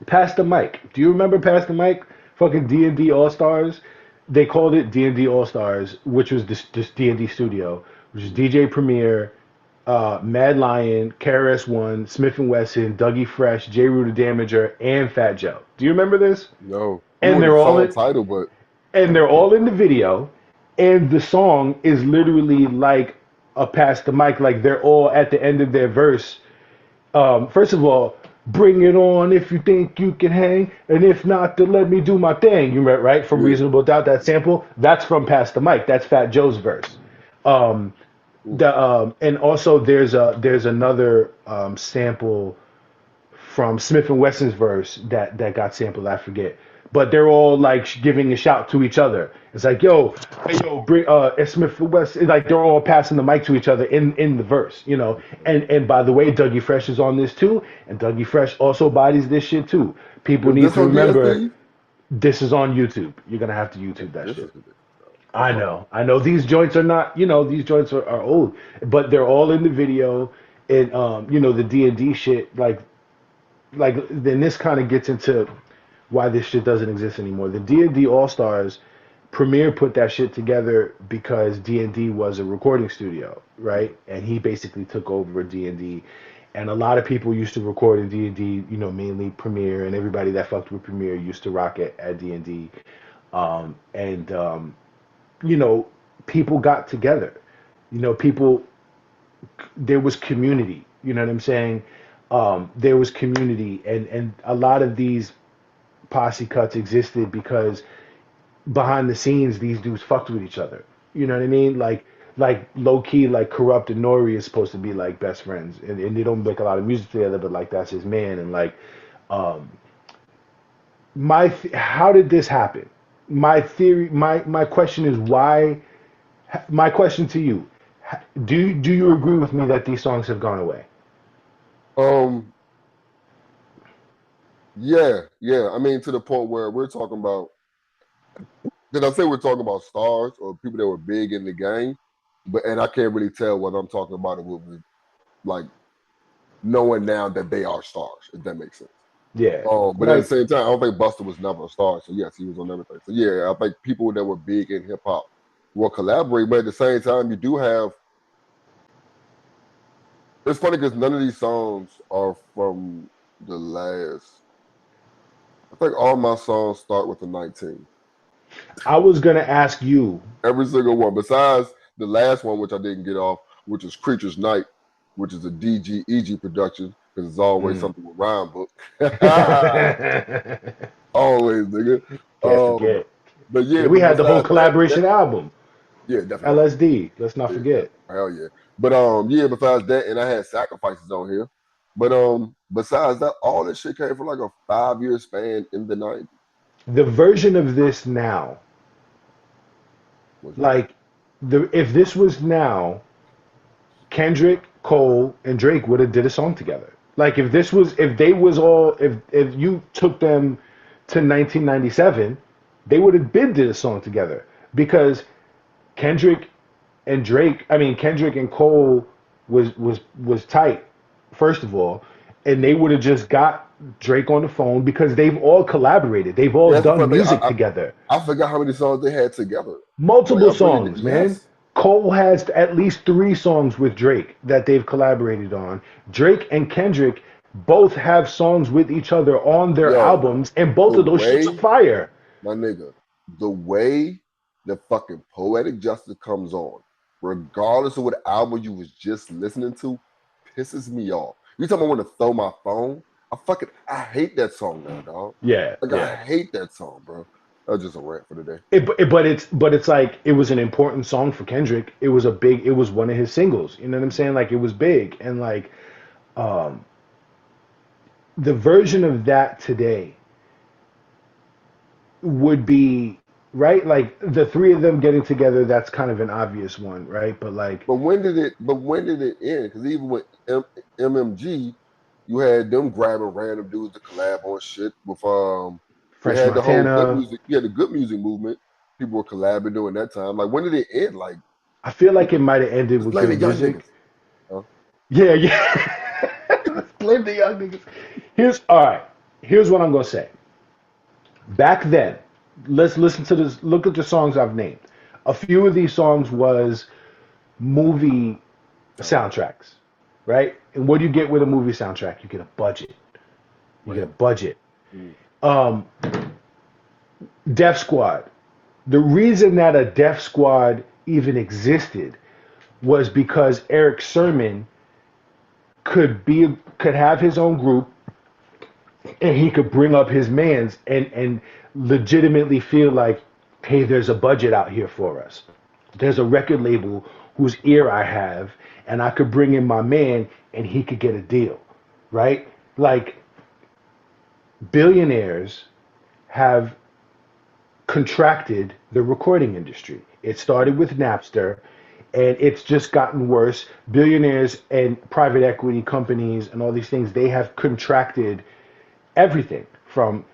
Pass the mic. Do you remember Pass the mic? Fucking D&D All Stars. They called it D&D All Stars, which was this D&D studio, which is DJ Premier, Mad Lion, KRS-One, Smith and Wesson, Dougie Fresh, J. Rue the Damager, and Fat Joe. Do you remember this? No. You And know they're the all song in, title, but and they're all in the video, and the song is literally like a pass the mic. Like they're all at the end of their verse. First of all, bring it on if you think you can hang, and if not, then let me do my thing. You remember, right? From yeah. Reasonable Doubt, that sample, that's from Pass the Mic. That's Fat Joe's verse. Um, Mm. and also there's another sample from Smith and Wesson's verse that got sampled. I forget, but they're all like giving a shout to each other. It's like, yo, hey, yo, bring it's Smith and Wesson. Like they're all passing the mic to each other in the verse, you know. And by the way, Dougie Fresh is on this too, and Dougie Fresh also bodies this shit too. People Is need this to on remember DSP? this is on YouTube. You're gonna have to YouTube that This shit. is ridiculous. I know. I know these joints are not, these joints are old, but they're all in the video. And the D&D shit, like then this kind of gets into why this shit doesn't exist anymore. The D&D All Stars, Premier put that shit together because D&D was a recording studio, right? And he basically took over D&D. And a lot of people used to record in D&D, mainly Premier, and everybody that fucked with Premier used to rock it at D&D. And you know, people got together. People, there was community. You know what I'm saying? There was community, and a lot of these posse cuts existed because behind the scenes, these dudes fucked with each other. You know what I mean? Like low key, like Corrupt and Nori is supposed to be like best friends, and they don't make a lot of music together, but like that's his man, and like, um, how did this happen? My theory, my question is why. My question to you: do you agree with me that these songs have gone away? Um, yeah. I mean, to the point where we're talking about. Did I say we're talking about stars or people that were big in the game? And I can't really tell whether I'm talking about it with like knowing now that they are stars, if that makes sense. Yeah, But at the like same time, I don't think Busta was never a star. So yes, he was on everything. So yeah, I think people that were big in hip hop will collaborate. But at the same time, you do have. It's funny because none of these songs are from the last. I think all my songs start with a 19. I was gonna ask you. Every single one, besides the last one, which I didn't get off, which is Creature's Night, which is a DGEG production, because it's always Mm. something with rhyme book. Can't Always, nigga. Um, forget. but yeah, Yeah, we but had the whole besides that, collaboration album, yeah, definitely. LSD. Let's not Yeah, forget. hell yeah. But yeah, besides that, and I had Sacrifices on here. But besides that, all this shit came from like a 5-year span in the 90s. The version of this now, Was that? like if this was now, Kendrick, Cole, and Drake would have did a song together. Like if they was all if you took them to 1997, they would have been did a song together because Kendrick and Drake, I mean Kendrick and Cole was tight first of all, and they would have just got Drake on the phone because they've all collaborated. They've all Yeah, that's the done funny thing. music together. I forgot how many songs they had together. Like Multiple I really did. songs, man. Yes. Cole has at least 3 songs with Drake that they've collaborated on. Drake and Kendrick both have songs with each other on their Yo, albums, and both the of those shits are way, fire. my nigga, the way the fucking Poetic Justice comes on, regardless of what album you was just listening to, pisses me off. You talking about want to throw my phone? I hate that song now, dog. Yeah, Like I yeah. hate that song, bro. That's just a rant for today. But it's like it was an important song for Kendrick. It was one of his singles. You know what I'm saying? Like it was big, and like um, the version of that today would be right. Like the three of them getting together. That's kind of an obvious one, right? But like But when did it? But when did it end? Because even with MMG, you had them grabbing random dudes to collab on shit with. You Fresh had the whole good Montana. music. You had the good music movement. People were collabing during that time. Like when did it end? Like I feel you like it know, might have ended just with blame good the young music. niggas. Huh? Yeah, yeah. Let's blame the young niggas. Here's all right. Here's what I'm gonna say. Back then, let's listen to this. Look at the songs I've named. A few of these songs was movie Soundtrack. soundtracks, right? And what do you get with a movie soundtrack? You get a budget. You get a Right. budget. Mm. Um, Def Squad. The reason that a Def Squad even existed was because Eric Sermon could have his own group and he could bring up his mans and legitimately feel like, hey, there's a budget out here for us. There's a record label whose ear I have, and I could bring in my man and he could get a deal, right? Like billionaires have contracted the recording industry. It started with Napster and it's just gotten worse. Billionaires and private equity companies and all these things, they have contracted everything from,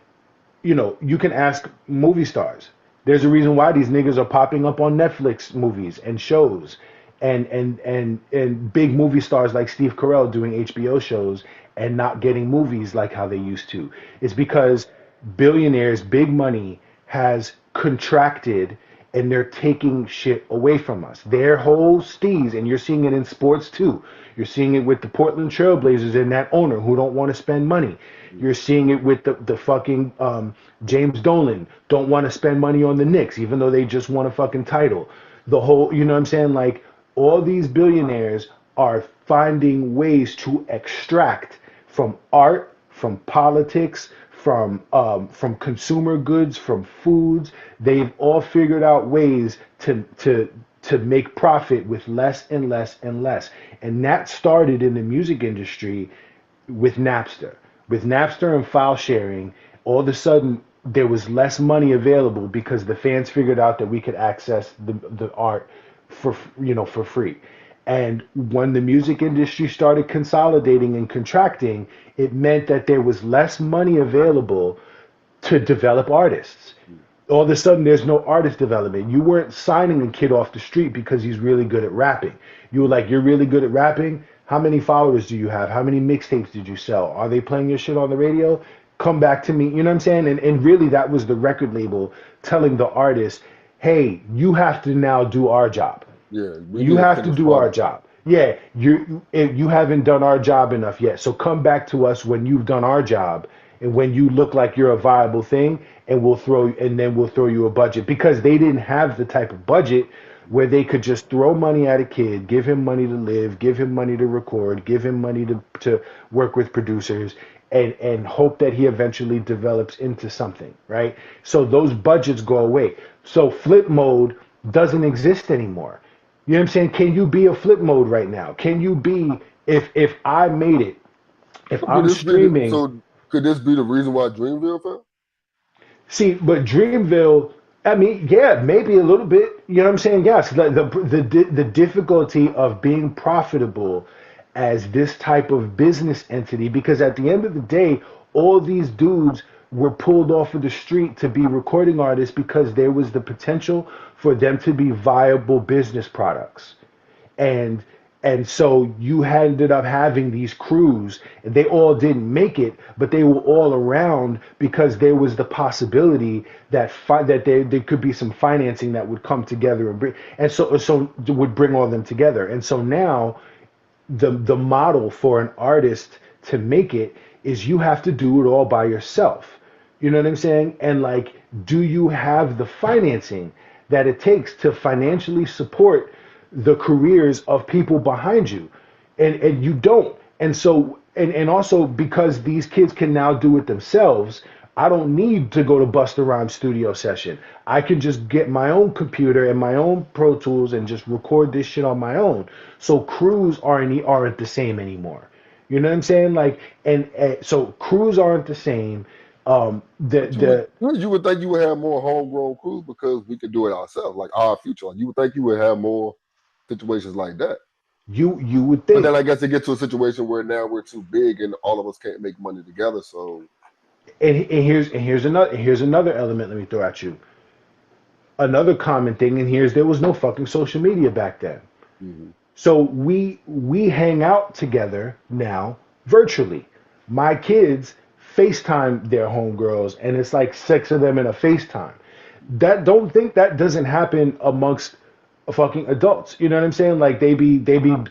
you can ask movie stars. There's a reason why these niggas are popping up on Netflix movies and shows, and big movie stars like Steve Carell doing HBO shows and not getting movies like how they used to. It's because billionaires, big money has contracted and they're taking shit away from us. Their whole steez, and you're seeing it in sports too. You're seeing it with the Portland Trailblazers and that owner who don't want to spend money. You're seeing it with the fucking James Dolan don't want to spend money on the Knicks, even though they just won a fucking title. The whole, you know what I'm saying? Like all these billionaires are finding ways to extract from art, from politics, from consumer goods, from foods. They've all figured out ways to make profit with less and less and less. And that started in the music industry with Napster. With Napster and file sharing, all of a sudden there was less money available because the fans figured out that we could access the art for free. And when the music industry started consolidating and contracting, it meant that there was less money available to develop artists. All of a sudden, there's no artist development. You weren't signing a kid off the street because he's really good at rapping. You were like, you're really good at rapping? How many followers do you have? How many mixtapes did you sell? Are they playing your shit on the radio? Come back to me. You know what I'm saying? And really, that was the record label telling the artist, hey, you have to now do our job. Yeah, we You need a have to finished do our product. job. Yeah, you haven't done our job enough yet. So come back to us when you've done our job and when you look like you're a viable thing, and then we'll throw you a budget because they didn't have the type of budget where they could just throw money at a kid, give him money to live, give him money to record, give him money to work with producers, and hope that he eventually develops into something, right? So those budgets go away. So flip mode doesn't exist anymore. You know what I'm saying? Can you be a flip mode right now? Can you be if I made it, if So could I'm this be the, streaming. so could this be the reason why Dreamville fell? See, but Dreamville, I mean, yeah, maybe a little bit. You know what I'm saying? Yes, the difficulty of being profitable as this type of business entity, because at the end of the day, all these dudes were pulled off of the street to be recording artists because there was the potential for them to be viable business products. and and so you ended up having these crews. They all didn't make it, but they were all around because there was the possibility that that there could be some financing that would come together and so would bring all them together. And so now the model for an artist to make it is you have to do it all by yourself. You know what I'm saying? And like, do you have the financing that it takes to financially support the careers of people behind you? And you don't. And so and also because these kids can now do it themselves, I don't need to go to Busta Rhymes studio session. I can just get my own computer and my own Pro Tools and just record this shit on my own. So crews aren't the same anymore. You know what I'm saying? Like, and so crews aren't the same. But you would think you would have more homegrown crews because we could do it ourselves, like our future. Like you would think you would have more situations like that. You would But then think. I guess it gets to a situation where now we're too big and all of us can't make money together. So And here's another element. Let me throw at you another common thing. And here's there was no fucking social media back then. mhm. So we hang out together now virtually. My kids FaceTime their homegirls, and it's like six of them in a FaceTime. That don't think that doesn't happen amongst fucking adults. You know what I'm saying? Like they be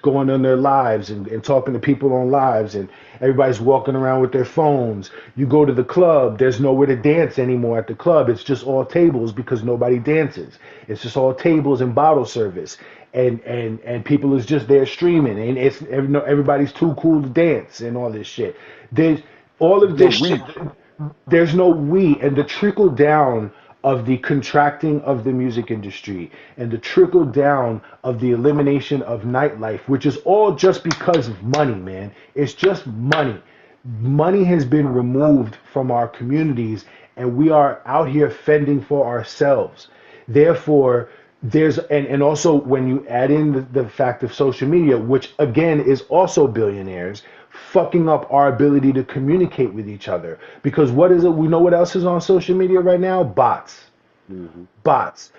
going on their lives and talking to people on lives, and everybody's walking around with their phones. You go to the club, there's nowhere to dance anymore at the club. It's just all tables because nobody dances. It's just all tables and bottle service. And people is just there streaming, and everybody's too cool to dance and all this shit. There's all of No, this shit. we There's no we, and the trickle down of the contracting of the music industry and the trickle down of the elimination of nightlife, which is all just because of money, man. It's just money. Money has been removed from our communities, and we are out here fending for ourselves. Therefore, and also when you add in the fact of social media, which again is also billionaires, fucking up our ability to communicate with each other. Because what is it? We know what else is on social media right now? Bots. mhm. Bots.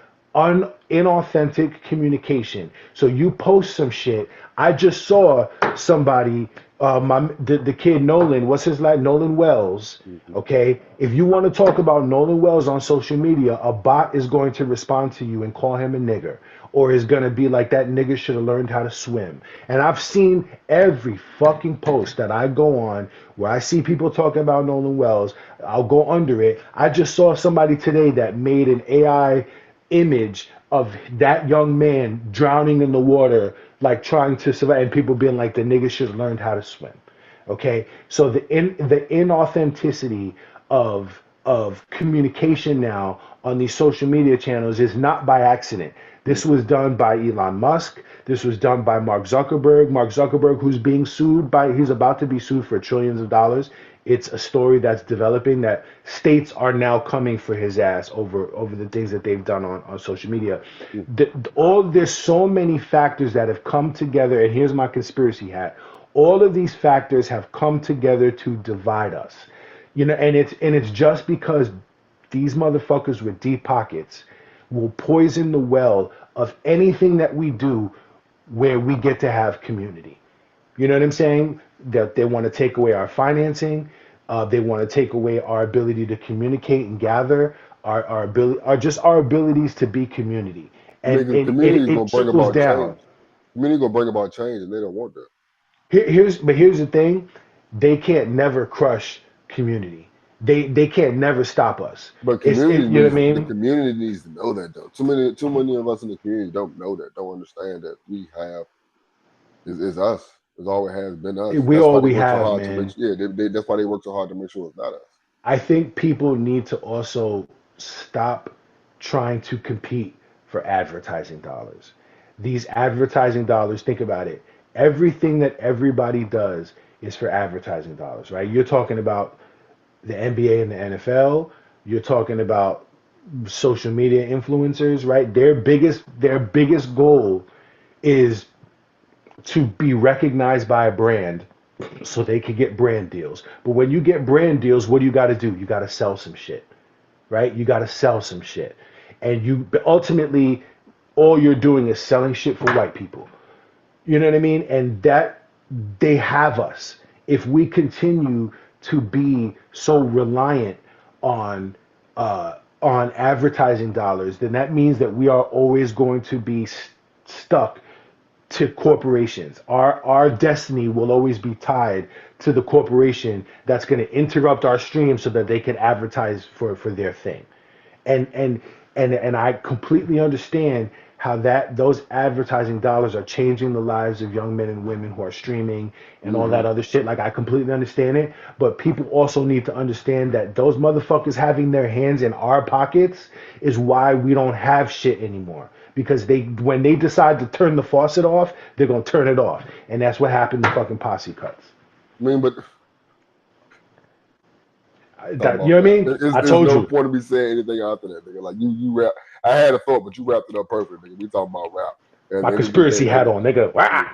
Inauthentic communication. So you post some shit. I just saw somebody, the kid Nolan, what's his name? Nolan Wells. Mhm. Okay, if you want to talk about Nolan Wells on social media, a bot is going to respond to you and call him a nigger, or is going to be like that nigga should have learned how to swim. And I've seen every fucking post that I go on where I see people talking about Nolan Wells. I'll go under it. I just saw somebody today that made an AI image of that young man drowning in the water, like trying to survive, and people being like, the nigga should have learned how to swim. Okay, so the inauthenticity of communication now on these social media channels is not by accident. This was done by Elon Musk. This was done by Mark Zuckerberg. Mark Zuckerberg, who's being sued by, he's about to be sued for trillions of dollars. It's a story that's developing that states are now coming for his ass over the things that they've done on social media. There's so many factors that have come together, and here's my conspiracy hat. All of these factors have come together to divide us. And it's just because these motherfuckers with deep pockets will poison the well of anything that we do where we get to have community. You know what I'm saying? That they want to take away our financing. They want to take away our ability to communicate and gather, our abilities to be community. And Nigga, it, community it, is it gonna bring trickles about down. change. Community gonna bring about change, and they don't want that. Here's the thing, they can't never crush community. They can't never stop us. But You know what I the mean? community needs to know that though. Too many of us in the community don't know that, don't understand that we have is us. It's always has been us. We That's why all they we work so have, hard to make. man. Yeah, that's why they work so hard to make sure it's not us. I think people need to also stop trying to compete for advertising dollars. These advertising dollars, think about it. Everything that everybody does is for advertising dollars, right? You're talking about the NBA and the NFL. You're talking about social media influencers, right? Their biggest goal is to be recognized by a brand so they can get brand deals. But when you get brand deals, what do you got to do? You got to sell some shit, right? You got to sell some shit. And you ultimately, all you're doing is selling shit for white people. You know what I mean? And that they have us. If we continue to be so reliant on advertising dollars, then that means that we are always going to be stuck to corporations. Our destiny will always be tied to the corporation that's going to interrupt our stream so that they can advertise for their thing. And I completely understand how those advertising dollars are changing the lives of young men and women who are streaming and all that other shit. Like I completely understand it, but people also need to understand that those motherfuckers having their hands in our pockets is why we don't have shit anymore. Because when they decide to turn the faucet off, they're gonna turn it off, and that's what happened to fucking posse cuts. I mean, but talking You about know what I rap. mean? I There's told no you. point of me saying anything after that, nigga. Like you rap. I had a thought, but you wrapped it up perfect, nigga. We talking about rap. And My at the end of the day, conspiracy hat on, nigga. Wah!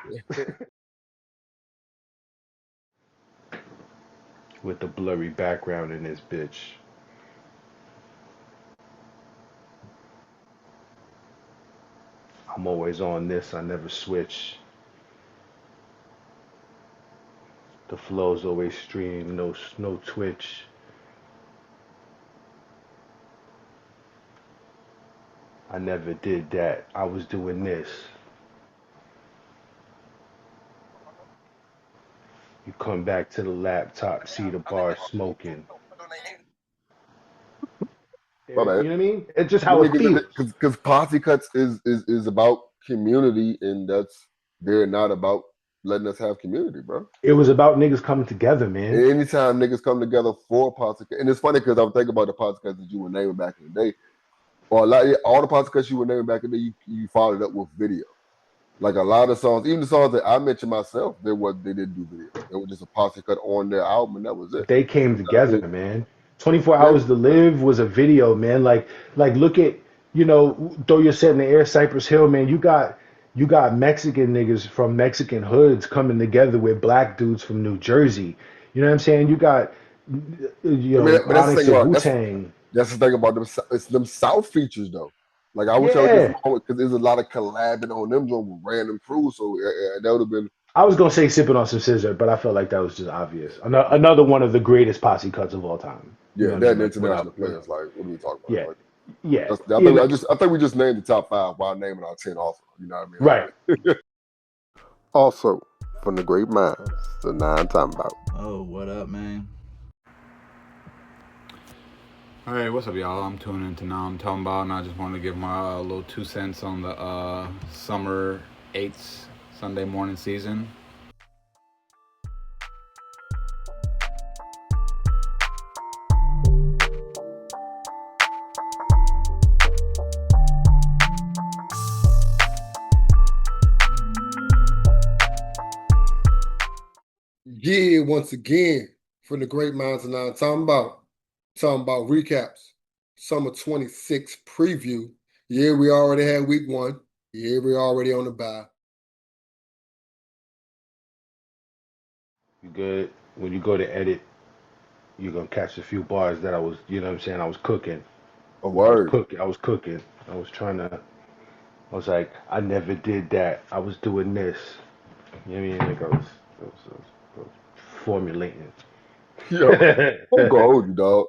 With the blurry background in this bitch. I'm always on this. I never switch. The flow's always stream. No twitch. I never did that. I was doing this. You come back to the laptop, see the bar smoking. my You bad. know what I mean? It's just how it feels. Because posse cuts is about community, and they're not about letting us have community, bro. It was about niggas coming together, man. Anytime niggas come together for posse cuts, and it's funny because I'm thinking about the posse cuts that you were naming back in the day, or all the posse cuts you were naming back in the day, you followed up with video. Like a lot of songs, even the songs that I mentioned myself, they didn't do video. It was just a posse cut on their album, and that was it. They came together, man. 24 Yeah, Hours to Live was a video, man. Like look at, throw your set in the air, Cypress Hill, man. You got Mexican niggas from Mexican hoods coming together with black dudes from New Jersey. You know what I'm saying? You got, I mean, but that's the Onyx thing and about Wu-Tang. that's the thing about them. It's them South features though. Like I wish I would get Yeah. some more because there's a lot of collabing on them with random crews. So that would have been I was gonna say sipping on some scissor, but I felt like that was just obvious. Another one of the greatest posse cuts of all time. You know what I that mean? and Like international players. Like what are we talking about? yeah, Like yeah, I think we just named the top 5 while naming our 10 also. You know what I mean? right. Like, Also, from the great minds, the nine time bout. Oh, what up, man? Alright, what's up, y'all? I'm tuning into Now I'm Talking About, and I just wanted to give my little 2 cents on the Summer 8s Sunday morning season. Yeah, once again, from the great minds of nine talking about recaps. Summer 26 preview. Yeah, we already had week 1. Yeah, we're already on the bye. You good? When you go to edit, you're gonna catch a few bars that I was, you know what I'm saying? I was cooking. a word. I was cooking. I was trying to. I was like, I never did that. I was doing this. You know what I mean? Like I was formulating. Yo, I'm gonna hold you, dog.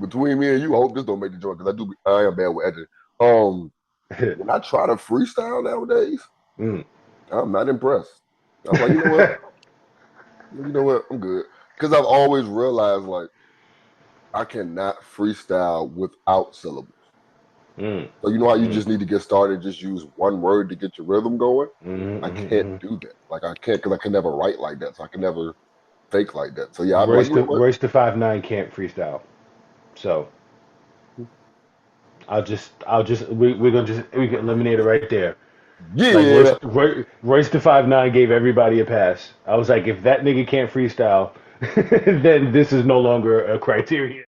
Between me and you, I hope this don't make the joint because I am bad with editing. When I try to freestyle nowadays, I'm not impressed. I'm like, you know what? I'm good. Because I've always realized like I cannot freestyle without syllables. So you know how you just need to get started, just use one word to get your rhythm going? I can't do that. Like I can't because I can never write like that. So I can never fake like that. So yeah, I'm like, you know what? Royce the 5'9" can't freestyle. So we're gonna just we can eliminate it right there. Yeah. Like Royce the 5'9" gave everybody a pass. I was like, if that nigga can't freestyle, then this is no longer a criteria.